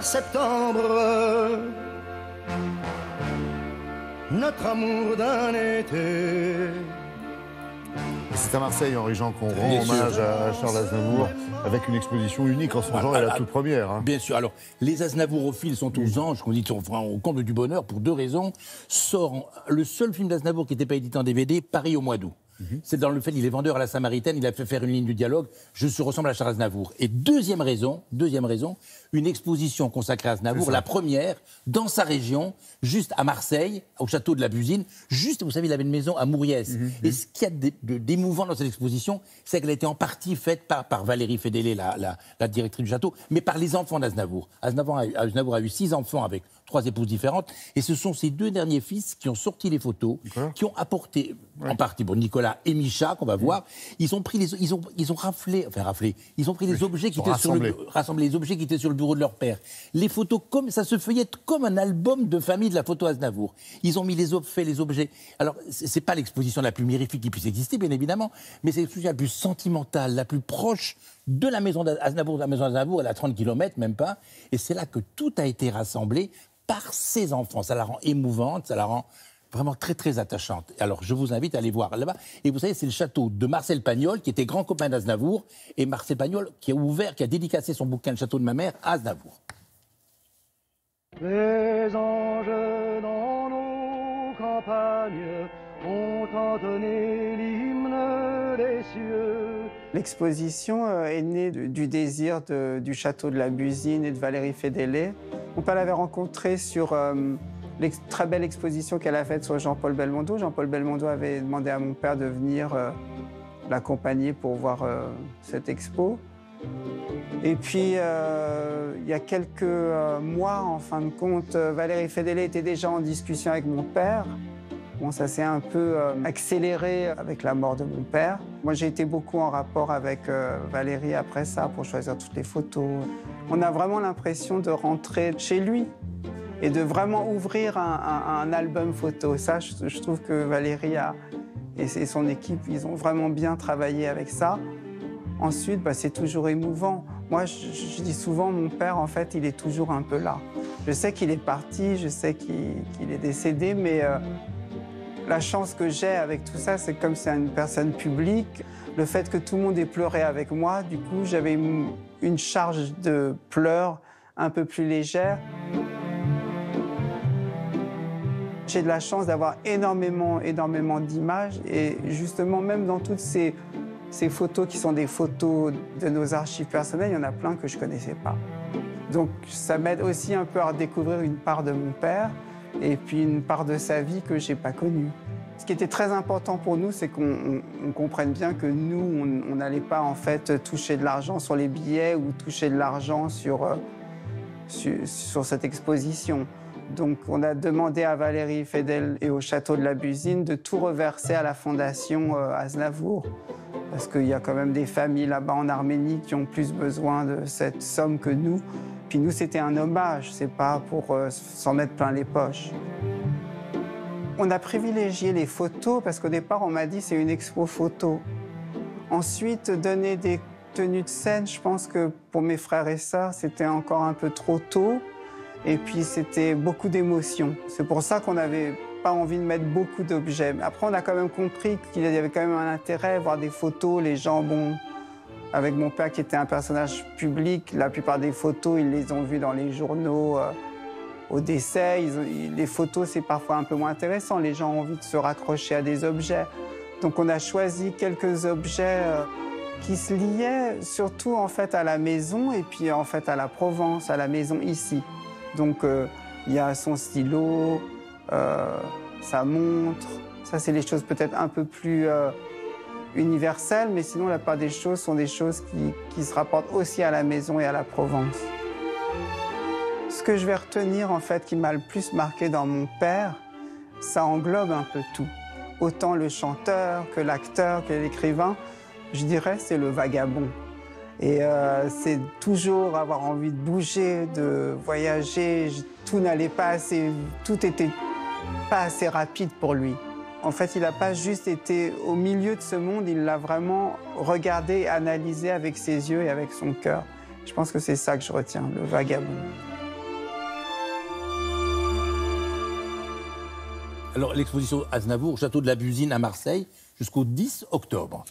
septembre, notre amour d'un été. C'est à Marseille, Henri-Jean, qu'on rend hommage à Charles Aznavour, avec une exposition unique en son genre, et la toute première. Hein. Bien sûr. Alors, les Aznavourophiles sont aux anges, qu'on dit au comble du bonheur, pour deux raisons. Sort le seul film d'Aznavour qui n'était pas édité en DVD, Paris au mois d'août. C'est dans le fait qu'il est vendeur à la Samaritaine, il a fait faire une ligne du dialogue, je ressemble à Charles Aznavour. Et deuxième raison, une exposition consacrée à Aznavour, la première, dans sa région, juste à Marseille, au château de la Busine, juste, vous savez, il avait une maison à Mouriès. Et ce qu'il y a d'émouvant dans cette exposition, c'est qu'elle a été en partie faite par Valérie Fédélé, la directrice du château, mais par les enfants d'Aznavour. Aznavour a eu 6 enfants avec 3 épouses différentes, et ce sont ces 2 derniers fils qui ont sorti les photos, qui ont apporté, en partie, Nicolas et Micha, qu'on va voir, ils ont pris ils ont raflé, ils ont pris les objets qui étaient rassemblé les objets qui étaient sur le bureau de leur père. Les photos, comme ça se feuillette comme un album de famille de la photo Aznavour. Ils ont mis les objets. Alors, c'est pas l'exposition la plus mirifique qui puisse exister, bien évidemment, mais c'est l'exposition la plus sentimentale, la plus proche de la maison d'Aznavour. La maison d'Aznavour, elle a 30 km, même pas. Et c'est là que tout a été rassemblé par ses enfants. Ça la rend émouvante, ça la rend vraiment très, très attachante. Alors, je vous invite à aller voir là-bas. Et vous savez, c'est le château de Marcel Pagnol, qui était grand copain d'Aznavour, et Marcel Pagnol qui a dédicacé son bouquin « Le château de ma mère » à Aznavour. Les anges dans nos campagnes ont entonné l'hymne des cieux. L'exposition est née du désir du château de la Busine et de Valérie Fédélé. Mon père l'avait rencontrée sur très belle exposition qu'elle a faite sur Jean-Paul Belmondo. Jean-Paul Belmondo avait demandé à mon père de venir l'accompagner pour voir cette expo. Et puis, il y a quelques mois, en fin de compte, Valérie Fédélé était déjà en discussion avec mon père. Bon, ça s'est un peu accéléré avec la mort de mon père. Moi, j'ai été beaucoup en rapport avec Valérie après ça pour choisir toutes les photos. On a vraiment l'impression de rentrer chez lui et de vraiment ouvrir un album photo. Ça, je trouve que Valérie et son équipe, ils ont vraiment bien travaillé avec ça. Ensuite, c'est toujours émouvant. Moi, je dis souvent, mon père, en fait, il est toujours un peu là. Je sais qu'il est parti, je sais qu'il est décédé, mais la chance que j'ai avec tout ça, c'est comme c'est une personne publique, le fait que tout le monde ait pleuré avec moi, du coup, j'avais une charge de pleurs un peu plus légère. J'ai de la chance d'avoir énormément d'images et justement, même dans toutes ces photos qui sont des photos de nos archives personnelles, il y en a plein que je ne connaissais pas. Donc ça m'aide aussi un peu à redécouvrir une part de mon père et puis une part de sa vie que je n'ai pas connue. Ce qui était très important pour nous, c'est qu'on comprenne bien que nous, on n'allait pas en fait toucher de l'argent sur les billets ou toucher de l'argent sur cette exposition. Donc on a demandé à Valérie Fédélé et au château de la Busine de tout reverser à la fondation Aznavour. Parce qu'il y a quand même des familles là-bas en Arménie qui ont plus besoin de cette somme que nous. Puis nous, c'était un hommage, c'est pas pour s'en mettre plein les poches. On a privilégié les photos parce qu'au départ, on m'a dit c'est une expo photo. Ensuite, donner des tenues de scène, je pense que pour mes frères et sœurs, c'était encore un peu trop tôt. Et puis, c'était beaucoup d'émotions. C'est pour ça qu'on n'avait pas envie de mettre beaucoup d'objets. Après, on a quand même compris qu'il y avait quand même un intérêt, voir des photos. Les gens, avec mon père qui était un personnage public, la plupart des photos, ils les ont vues dans les journaux au décès. Les photos, c'est parfois un peu moins intéressant. Les gens ont envie de se raccrocher à des objets. Donc, on a choisi quelques objets qui se liaient surtout en fait à la maison et puis en fait à la Provence, à la maison ici. Donc, il y a son stylo, sa montre. Ça, c'est les choses peut-être un peu plus universelles, mais sinon, la part des choses sont des choses qui se rapportent aussi à la maison et à la Provence. Ce que je vais retenir, en fait, qui m'a le plus marqué dans mon père, ça englobe un peu tout. Autant le chanteur que l'acteur, que l'écrivain, je dirais, c'est le vagabond. Et c'est toujours avoir envie de bouger, de voyager. Tout n'allait pas assez, tout était pas assez rapide pour lui. En fait, il n'a pas juste été au milieu de ce monde, il l'a vraiment regardé, analysé avec ses yeux et avec son cœur. Je pense que c'est ça que je retiens, le vagabond. Alors, l'exposition Aznavour au château de la Busine à Marseille jusqu'au 10 octobre.